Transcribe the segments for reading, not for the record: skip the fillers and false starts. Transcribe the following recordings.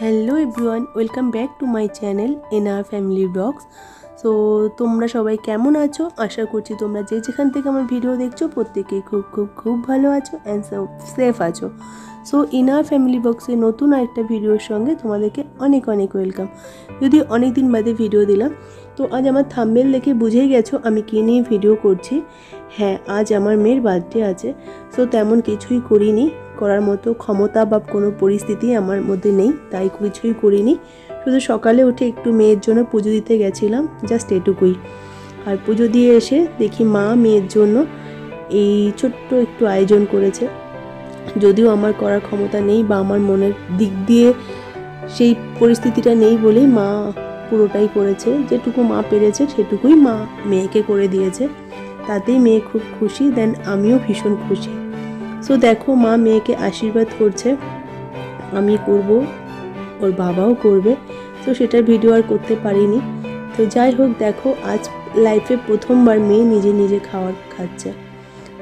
Hello everyone, welcome back to my channel NR family blogs. So তোমরা সবাই কেমন আছো? আশা করছি তোমরা যে যেখান থেকে আমার ভিডিও দেখছো প্রত্যেকেই খুব খুব খুব ভালো আছো অ্যান্ড সেফ আছো। সো ইনার ফ্যামিলি বক্সের নতুন আরেকটা ভিডিওর সঙ্গে তোমাদেরকে অনেক অনেক ওয়েলকাম। যদি অনেক দিন বাদে ভিডিও দিলাম, তো আজ আমার থাম্বনেল দেখে বুঝেই গেছো আমি কী নিয়ে ভিডিও করছি। হ্যাঁ, আজ আমার মেয়ের বার্থডে আছে। সো তেমন কিছুই করিনি, করার মতো ক্ষমতা বা কোনো পরিস্থিতি আমার মধ্যে নেই, তাই কিছুই করিনি। শুধু সকালে উঠে একটু মেয়ের জন্য পুজো দিতে গেছিলাম, জাস্ট এটুকুই। আর পুজো দিয়ে এসে দেখি মা মেয়ের জন্য এই ছোট্ট একটু আয়োজন করেছে। যদিও আমার করার ক্ষমতা নেই বা আমার মনের দিক দিয়ে সেই পরিস্থিতিটা নেই বলেই মা পুরোটাই করেছে। যেটুকু মা পেরেছে সেটুকুই মা মেয়েকে করে দিয়েছে, তাতেই মেয়ে খুব খুশি, দেন আমিও ভীষণ খুশি। সো দেখো মা মেয়েকে আশীর্বাদ করছে, আমি করব, ওর বাবাও করবে। তো সেটার ভিডিও আর করতে পারিনি। তো যাই হোক, দেখো আজ লাইফে প্রথমবার মেয়ে নিজে নিজে খাবার খাচ্ছে।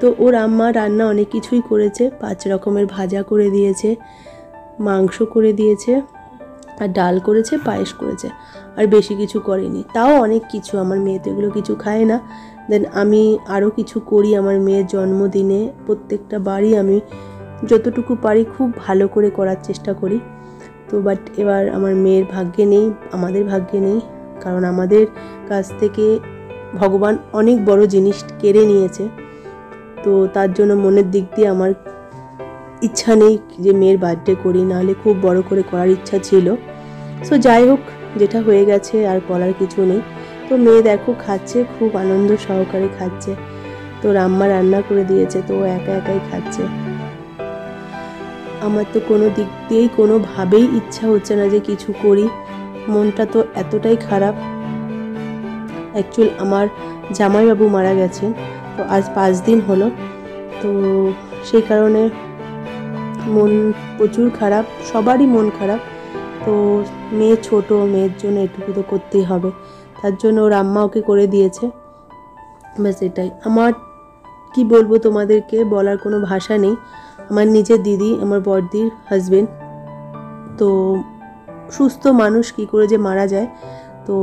তো ওর আম্মা রান্না অনেক কিছুই করেছে, 5 রকমের ভাজা করে দিয়েছে, মাংস করে দিয়েছে, আর ডাল করেছে, পায়েস করেছে, আর বেশি কিছু করেনি। তাও অনেক কিছু, আমার মেয়ে তো এগুলো কিছু খায় না। দেন আমি আরও কিছু করি আমার মেয়ের জন্মদিনে, প্রত্যেকটা বারই আমি যতটুকু পারি খুব ভালো করে করার চেষ্টা করি। তো বাট এবার আমার মেয়ের ভাগ্যে নেই, আমাদের ভাগ্যে নেই, কারণ আমাদের কাছ থেকে ভগবান অনেক বড় জিনিস কেড়ে নিয়েছে। তো তার জন্য মনের দিক দিয়ে আমার ইচ্ছা নেই যে মেয়ের বার্থডে করি, নাহলে খুব বড় করে করার ইচ্ছা ছিল। সো যাই হোক, যেটা হয়ে গেছে আর বলার কিছু নেই। তো মেয়ে দেখো খাচ্ছে, খুব আনন্দ সহকারে খাচ্ছে। তো আম্মা রান্না করে দিয়েছে, তো ও একা একাই খাচ্ছে। আমার তো কোনো দিক দিয়েই কোনোভাবেই ইচ্ছা হচ্ছে না যে কিছু করি, মনটা তো এতটাই খারাপ। অ্যাকচুয়াল আমার জামাইবাবু মারা গেছেন, তো আজ 5 দিন হলো। তো সেই কারণে মন প্রচুর খারাপ, সবারই মন খারাপ। তো মেয়ে ছোট, মেয়ের জন্য এটুকু তো করতেই হবে, তার জন্য ওর আম্মা ওকে করে দিয়েছে। ব্যাস এটাই। আমার কি বলবো তোমাদেরকে, বলার কোনো ভাষা নেই। আমার নিজের দিদি, আমার বড়দির হাজবেন্ড, তো সুস্থ মানুষ কি করে যে মারা যায়, তো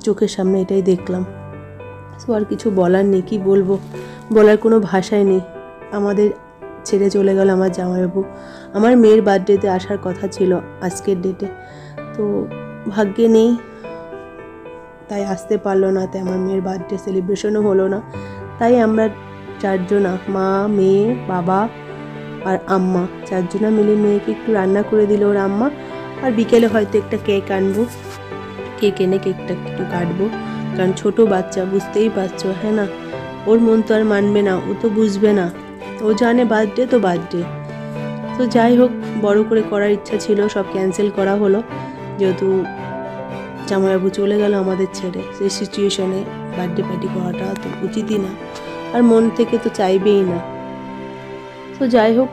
চোখের সামনে এটাই দেখলাম। সো আর কিছু বলার নেই, কি বলবো, বলার কোনো ভাষাই নেই। আমাদের ছেড়ে চলে গেল আমার জামাইবাবু। আমার মেয়ের বার্থডেতে আসার কথা ছিল আজকের ডেটে, তো ভাগ্যে নেই, তাই আসতে পারলো না। তাই আমার মেয়ের বার্থডে সেলিব্রেশনও হলো না। তাই আমরা 4 জনা, মা মেয়ে বাবা আর আম্মা, 4 জনা মিলে মেয়েকে একটু রান্না করে দিল ওর আম্মা। আর বিকেলে হয়তো একটা কেক আনবো, কেক এনে কেকটা একটু কাটবো, কারণ ছোট বাচ্চা, বুঝতেই পারছো, হ্যাঁ না, ওর মন তো আর মানবে না, ও তো বুঝবে না, ও জানে বার্থডে তো বার্থডে। তো যাই হোক, বড় করে করার ইচ্ছা ছিল, সব ক্যান্সেল করা হলো, যেহেতু জামাইবাবু চলে গেল আমাদের ছেড়ে। সেই সিচুয়েশনে বার্থডে পার্টি করাটা তো উচিতই না, আর মন থেকে তো চাইবেই না। তো যাই হোক,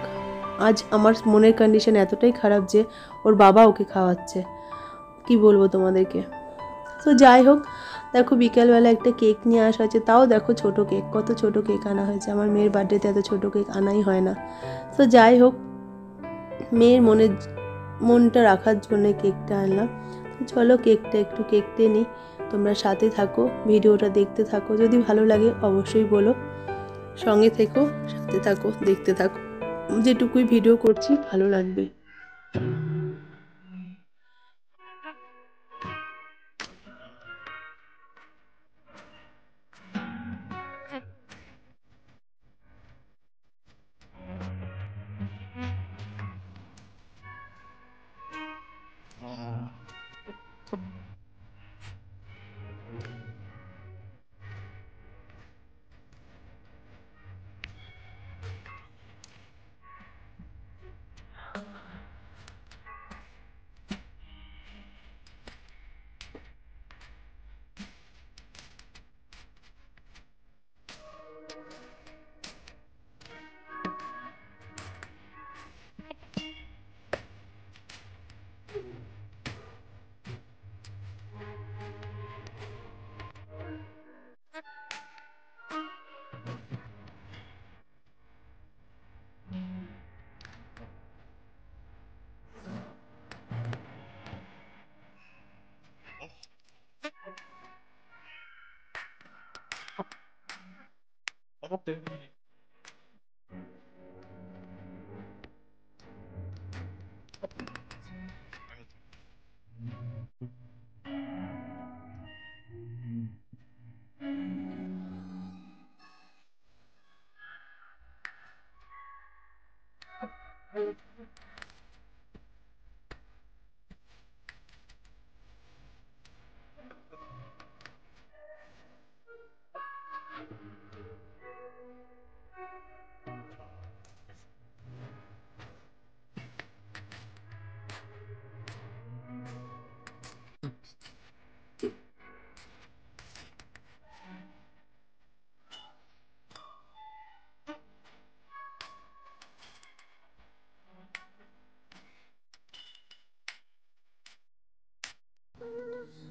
আজ আমার মনের কন্ডিশন এতটাই খারাপ যে ওর বাবা ওকে খাওয়াচ্ছে, কি বলবো তোমাদেরকে। তো যাই হোক, দেখো বিকেলবেলা একটা কেক নিয়ে আসা হয়েছে, তাও দেখো ছোট কেক, কত ছোট কেক আনা হয়েছে। আমার মেয়ের বার্থডেতে এত ছোট কেক আনাই হয় না। তো যাই হোক, মেয়ের মনটা রাখার জন্য কেকটা আনলাম। তো চলো কেকটা একটু কেটে নিই, তোমরা সাথে থাকো, ভিডিওটা দেখতে থাকো। যদি ভালো লাগে অবশ্যই বলো, সঙ্গে থেকো, সাথে থাকো, দেখতে থাকো। যেটুকুই ভিডিও করছি ভালো লাগবে।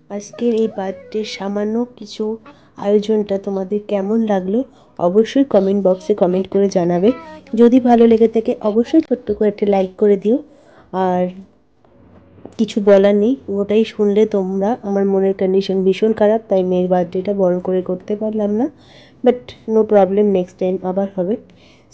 আজকের এই বার্থডে সামান্য কিছু আয়োজনটা তোমাদের কেমন লাগলো অবশ্যই কমেন্ট বক্সে কমেন্ট করে জানাবে। যদি ভালো লেগে থাকে অবশ্যই ছোট্ট করে একটা লাইক করে দিও। আর কিছু বলার নেই, ওটাই শুনলে তোমরা আমার মনের কন্ডিশন ভীষণ খারাপ, তাই মেয়ের বার্থডেটা বড় করে করতে পারলাম না, but no problem, next time আবার হবে।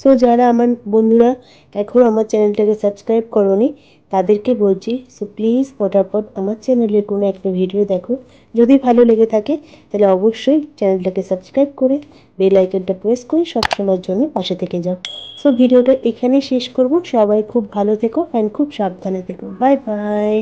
সো যারা আমার বন্ধুরা এখনও আমার চ্যানেলটাকে সাবস্ক্রাইব করোনি তাদেরকে বলছি, সো প্লিজ ফটাফট আমার চ্যানেলের কোনো একটা ভিডিও দেখো, যদি ভালো লেগে থাকে তাহলে অবশ্যই চ্যানেলটাকে সাবস্ক্রাইব করে বেল আইকনটা প্রেস করে সবসময়ের জন্য পাশে থেকে যাও। সো ভিডিওটা এখানেই শেষ করব। সবাই খুব ভালো থেকো অ্যান্ড খুব সাবধানে থেকো। Bye bye.